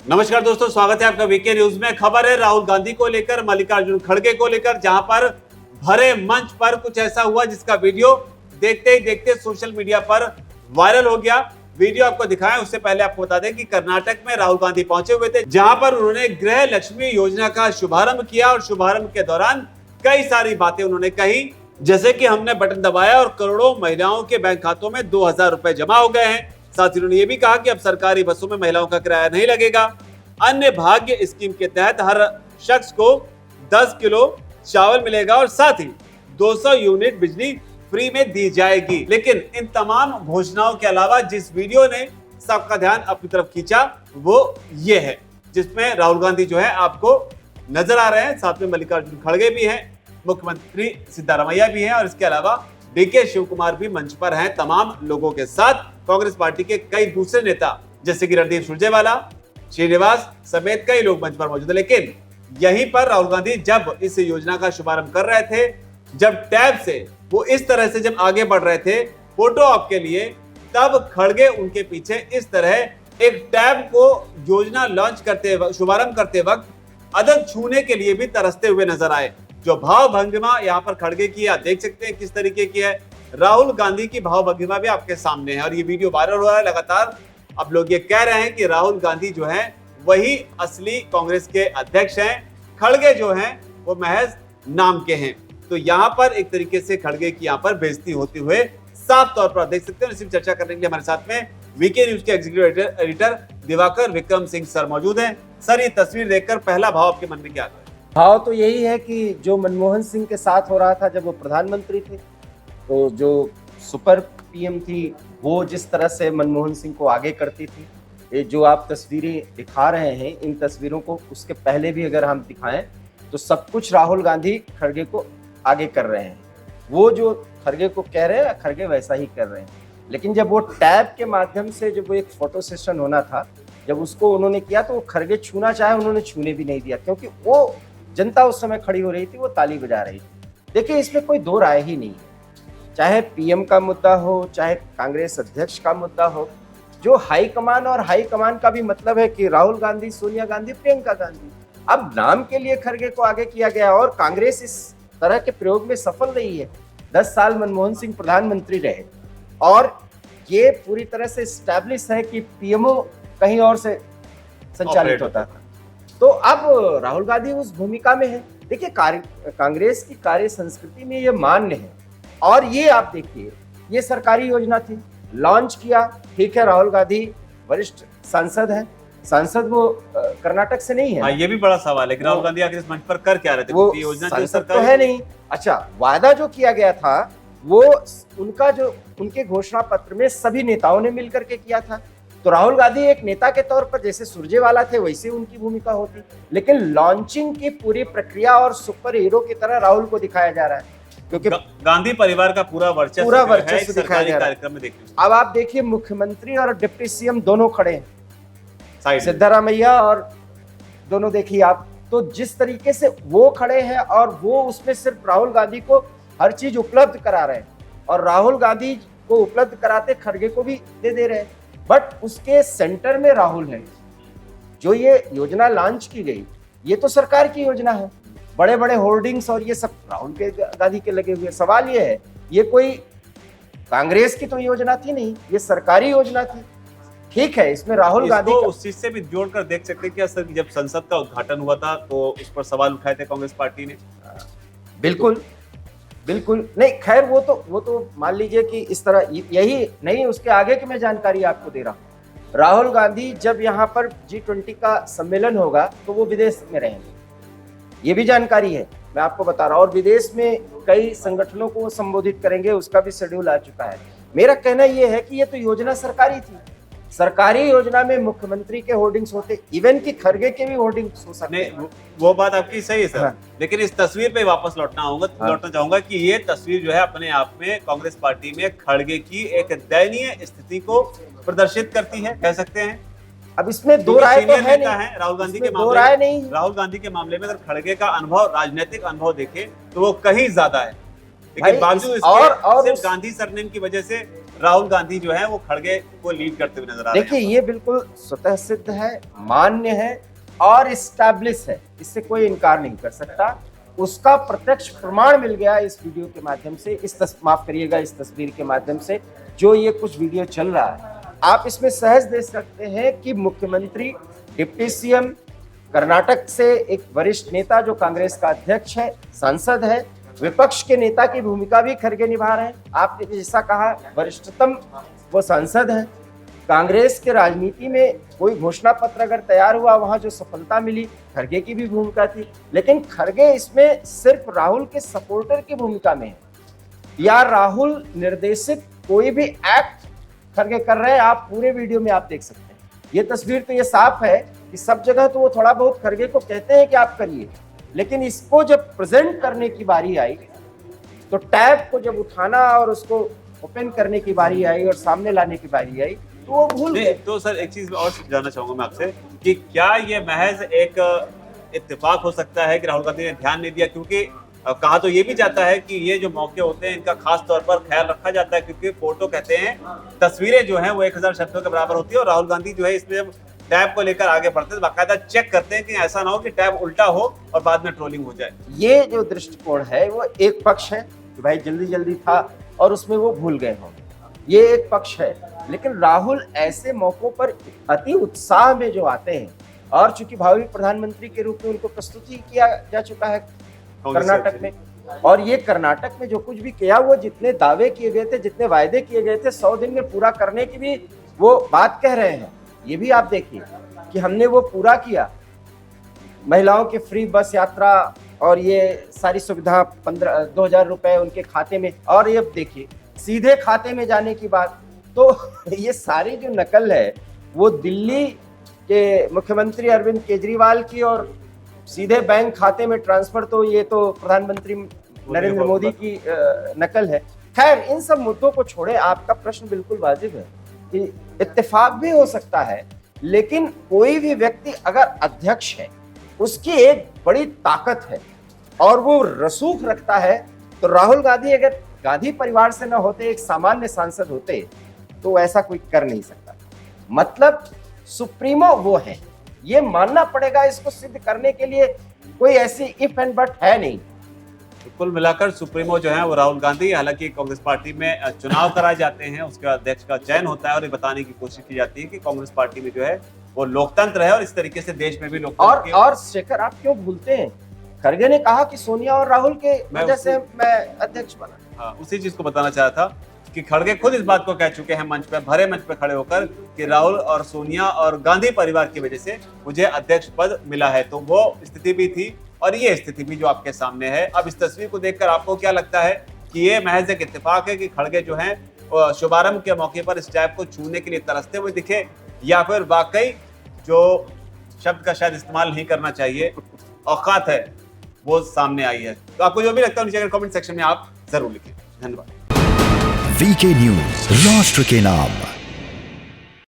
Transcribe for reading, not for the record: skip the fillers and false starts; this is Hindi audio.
नमस्कार दोस्तों, स्वागत है आपका वीके न्यूज में। खबर है राहुल गांधी को लेकर, मल्लिकार्जुन खड़गे को लेकर, जहां पर भरे मंच पर कुछ ऐसा हुआ जिसका वीडियो देखते ही देखते सोशल मीडिया पर वायरल हो गया। वीडियो आपको दिखाएं उससे पहले आपको बता दें कि कर्नाटक में राहुल गांधी पहुंचे हुए थे, जहां पर उन्होंने गृह लक्ष्मी योजना का शुभारंभ किया और शुभारंभ के दौरान कई सारी बातें उन्होंने कही, जैसे कि हमने बटन दबाया और करोड़ों महिलाओं के बैंक खातों में 2,000 रुपए जमा हो गए हैं। साथ ही उन्होंने ये भी कहा कि अब सरकारी बसों में महिलाओं का किराया नहीं लगेगा। अन्य भाग्य स्कीम के तहत हर शख्स को 10 किलो चावल मिलेगा और साथ ही 200 यूनिट बिजली फ्री में दी जाएगी। लेकिन इन तमाम घोषणाओं के अलावा जिस वीडियो ने सबका ध्यान अपनी तरफ खींचा वो ये है, जिसमें राहुल गांधी जो है आपको नजर आ रहे हैं, साथ में मल्लिकार्जुन खड़गे भी हैं, मुख्यमंत्री सिद्धारमैया भी हैं और इसके अलावा डीके शिव कुमार भी मंच पर हैं। तमाम लोगों के साथ कांग्रेस पार्टी के कई दूसरे नेता जैसे कि रणदीप सुरजेवाला, श्रीनिवास समेत कई लोग मंच पर मौजूद है। लेकिन यहीं पर राहुल गांधी जब इस योजना का शुभारंभ कर रहे थे, जब टैब से वो इस तरह से जब आगे बढ़ रहे थे फोटो ऑप के लिए, तब खड़गे उनके पीछे इस तरह एक टैब को योजना लॉन्च करते वक्त, शुभारंभ करते वक्त अदद छूने के लिए भी तरसते हुए नजर आए। जो भाव भंगिमा यहाँ पर खड़गे की आप देख सकते हैं किस तरीके की है। राहुल गांधी की भाव भंगिमा भी आपके सामने है और ये वीडियो वायरल हो रहा है लगातार। अब लोग ये कह रहे हैं कि राहुल गांधी जो है वही असली कांग्रेस के अध्यक्ष हैं, खड़गे जो हैं वो महज नाम के हैं। तो यहाँ पर एक तरीके से खड़गे की यहाँ पर बेइज्जती होते हुए साफ तौर पर देख सकते हैं। इसी चर्चा करने के लिए हमारे साथ में वीके न्यूज के executive editor Diwakar Vikram Singh sir मौजूद हैं। सर, ये तस्वीर देखकर पहला भाव आपके मन में क्या आता है? भाव तो यही है कि जो मनमोहन सिंह के साथ हो रहा था जब वो प्रधानमंत्री थे, तो जो सुपर पीएम थी वो जिस तरह से मनमोहन सिंह को आगे करती थी, ये जो आप तस्वीरें दिखा रहे हैं, इन तस्वीरों को उसके पहले भी अगर हम दिखाएं तो सब कुछ राहुल गांधी खड़गे को आगे कर रहे हैं। वो जो खड़गे को कह रहे हैं खड़गे वैसा ही कर रहे हैं। लेकिन जब वो टैब के माध्यम से जब वो एक फोटो सेशन होना था, जब उसको उन्होंने किया तो वो खड़गे छूना चाहे, उन्होंने छूने भी नहीं दिया, क्योंकि वो जनता उस समय खड़ी हो रही थी, वो ताली बजा रही थी। देखिए, इसमें कोई दो राय ही नहीं है, चाहे पीएम का मुद्दा हो, चाहे कांग्रेस अध्यक्ष का मुद्दा हो। जो हाईकमान, और हाईकमान का भी मतलब है कि राहुल गांधी, सोनिया गांधी, प्रियंका गांधी। अब नाम के लिए खड़गे को आगे किया गया और कांग्रेस इस तरह के प्रयोग में सफल रही है। 10 साल मनमोहन सिंह प्रधानमंत्री रहे और ये पूरी तरह से स्टैब्लिश है कि पीएमओ कहीं और से संचालित होता था। तो अब राहुल गांधी उस भूमिका में है। देखिए, कांग्रेस की कार्य संस्कृति में ये मान्य है। और ये आप देखिए, ये सरकारी योजना थी, लॉन्च किया, ठीक है, राहुल गांधी वरिष्ठ सांसद हैं, सांसद वो कर्नाटक से नहीं है। ये भी बड़ा सवाल है कि राहुल गांधी आखिर इस मंच पर कर क्या रहे थे? वो योजना सांसद तो है नहीं। अच्छा, वादा जो किया गया था वो उनका जो उनके घोषणा पत्र में सभी नेताओं ने मिलकर के किया था। तो राहुल गांधी एक नेता के तौर पर जैसे सुरजेवाला थे वैसे उनकी भूमिका होती, लेकिन लॉन्चिंग की पूरी प्रक्रिया और सुपर हीरो की तरह राहुल को दिखाया जा रहा है, क्योंकि गांधी परिवार का पूरा वर्चस्व दिखाया जा रहा है। अब आप देखिए, मुख्यमंत्री और डिप्टी सीएम दोनों खड़े हैं, सिद्धारमैया और दोनों देखिए आप। तो जिस तरीके से वो खड़े हैं और वो उसमें सिर्फ राहुल गांधी को हर चीज उपलब्ध करा रहे हैं और राहुल गांधी को उपलब्ध कराते खड़गे को भी दे रहे हैं, बट उसके सेंटर में राहुल है। जो ये योजना लॉन्च की गई, ये तो सरकार की योजना है, बड़े बड़े होर्डिंग्स और ये सब राहुल के गांधी के लगे हुए। सवाल ये है, ये कोई कांग्रेस की तो योजना थी नहीं, ये सरकारी योजना थी। ठीक है, इसमें राहुल गांधी उस चीज से भी जोड़कर देख सकते हैं कि सर, जब संसद का उद्घाटन हुआ था तो उस पर सवाल उठाए थे कांग्रेस पार्टी ने। बिल्कुल नहीं, खैर वो तो मान लीजिए कि इस तरह यही नहीं, उसके आगे की मैं जानकारी आपको दे रहा हूँ। राहुल गांधी जब यहाँ पर G20 का सम्मेलन होगा तो वो विदेश में रहेंगे, ये भी जानकारी है, मैं आपको बता रहा हूँ। और विदेश में कई संगठनों को वो संबोधित करेंगे, उसका भी शेड्यूल आ चुका है। मेरा कहना ये है कि ये तो योजना सरकारी थी, सरकारी योजना में मुख्यमंत्री के होर्डिंग्स होते, इवन की खड़गे के भी होर्डिंग्स हो सकते हैं। वो बात आपकी सही है सर। हाँ। लेकिन इस तस्वीर पे वापस लौटना चाहूंगा कि ये तस्वीर जो है अपने आप में कांग्रेस पार्टी में खड़गे की एक दयनीय स्थिति को प्रदर्शित करती है, कह सकते हैं। अब इसमें दो राय तो है नहीं, राहुल गांधी के मामले में नहीं। राहुल गांधी के मामले में अगर खड़गे का अनुभव, राजनीतिक अनुभव देखे तो वो कहीं ज्यादा है, लेकिन बावजूद इसके सिर्फ गांधी सरनेम की वजह से राहुल गांधी जो है वो खड़गे को लीड करते हुए नजर आ रहे हैं। देखिए, ये बिल्कुल स्वतः सिद्ध है, मान्य है और इस्टेब्लिश है, इससे कोई इनकार नहीं कर सकता। उसका प्रत्यक्ष प्रमाण मिल गया इस वीडियो के माध्यम से, माफ करिएगा, इस तस्वीर के माध्यम से जो ये कुछ वीडियो चल रहा है। आप इसमें सहज देख सकते हैं कि मुख्यमंत्री, डिप्टी सीएम, कर्नाटक से एक वरिष्ठ नेता जो कांग्रेस का अध्यक्ष है, सांसद है, विपक्ष के नेता की भूमिका भी खड़गे निभा रहे हैं। आपने जैसा कहा, वरिष्ठतम वो सांसद है। कांग्रेस के राजनीति में कोई घोषणा पत्र अगर तैयार हुआ, वहां जो सफलता मिली, खड़गे की भी भूमिका थी। लेकिन खड़गे इसमें सिर्फ राहुल के सपोर्टर की भूमिका में है, या राहुल निर्देशित कोई भी एक्ट खड़गे कर रहे हैं। आप पूरे वीडियो में आप देख सकते हैं। ये तस्वीर तो ये साफ है कि सब जगह तो वो थोड़ा बहुत खड़गे को कहते हैं कि आप करिए, लेकिन इसको जब प्रेजेंट करने की बारी आई, तो टैब को जब उठाना और उसको ओपन करने की बारी आई और सामने लाने की बारी आई, तो वो भूल गए। तो सर एक चीज और जानना चाहूंगा मैं आपसे कि क्या ये महज एक इत्तेफाक हो सकता है कि राहुल गांधी ने ध्यान नहीं दिया, क्योंकि कहा तो ये भी जाता है कि ये जो मौके होते हैं इनका खास तौर पर ख्याल रखा जाता है, क्योंकि फोटो कहते हैं, तस्वीरें जो हैं वो 1000 शब्दों के बराबर होती है, और राहुल गांधी जो है इसमें जब टैब को लेकर आगे बढ़ते हैं बाकायदा चेक करते हैं कि ऐसा ना हो कि टैब उल्टा हो और बाद में ट्रोलिंग हो जाए। ये जो दृष्टिकोण है वो एक पक्ष है कि भाई जल्दी जल्दी था और उसमें वो भूल गए हों, ये एक पक्ष है। लेकिन राहुल ऐसे मौकों पर अति उत्साह में जो आते हैं, और चूंकि भावी प्रधानमंत्री के रूप में उनको प्रस्तुत ही किया जा चुका है कर्नाटक में, और ये कर्नाटक में जो कुछ भी किया, वो जितने दावे किए गए थे, जितने वायदे किए गए थे, 100 दिन में पूरा करने की भी वो बात कह रहे हैं। ये भी आप देखिए कि हमने वो पूरा किया। महिलाओं के फ्री बस यात्रा और ये सारी सुविधा 2000 रुपए उनके खाते में, और ये देखिए सीधे खाते में जाने की बात। तो ये सारी जो नकल है वो दिल्ली के मुख्यमंत्री अरविंद केजरीवाल की, और सीधे बैंक खाते में ट्रांसफर, तो ये तो प्रधानमंत्री नरेंद्र मोदी की नकल है। खैर, इन सब मुद्दों को छोड़े, आपका प्रश्न बिल्कुल वाजिब है कि इत्तेफाक भी हो सकता है, लेकिन कोई भी व्यक्ति अगर अध्यक्ष है, उसकी एक बड़ी ताकत है और वो रसूख रखता है। तो राहुल गांधी अगर गांधी परिवार से न होते, एक सामान्य सांसद होते, तो ऐसा कोई कर नहीं सकता। मतलब सुप्रीमो वो है, ये मानना पड़ेगा। इसको सिद्ध करने के लिए कोई ऐसी इफ एंड बट है नहीं। तो कुल मिलाकर सुप्रीमो जो है वो राहुल गांधी। हालांकि कांग्रेस पार्टी में चुनाव कराए जाते हैं, उसके अध्यक्ष का चयन होता है और ये बताने की कोशिश की जाती है कि कांग्रेस पार्टी में जो है वो लोकतंत्र है, और इस तरीके से देश में भी लोकतंत्र। और शेखर, आप क्यों भूलते हैं, खड़गे ने कहा कि सोनिया और राहुल के वजह से मैं अध्यक्ष बना। हाँ, उसी चीज को बताना चाहा था कि खड़गे खुद इस बात को कह चुके हैं मंच पे, भरे मंच पे खड़े होकर, कि राहुल और सोनिया और गांधी परिवार की वजह से मुझे अध्यक्ष पद मिला है। तो वो स्थिति भी थी और ये स्थिति भी जो आपके सामने है। अब इस तस्वीर को देखकर आपको क्या लगता है कि ये महज एक इत्तेफाक है कि खड़गे जो हैं शुभारंभ के मौके पर इस टैब को छूने के लिए तरसते हुए दिखे, या फिर वाकई जो शब्द का शायद इस्तेमाल नहीं करना चाहिए, औकात है, वो सामने आई है। तो आपको जो भी लगता है नीचे कमेंट सेक्शन में आप जरूर लिखिए। धन्यवाद। वीके न्यूज, राष्ट्र के नाम।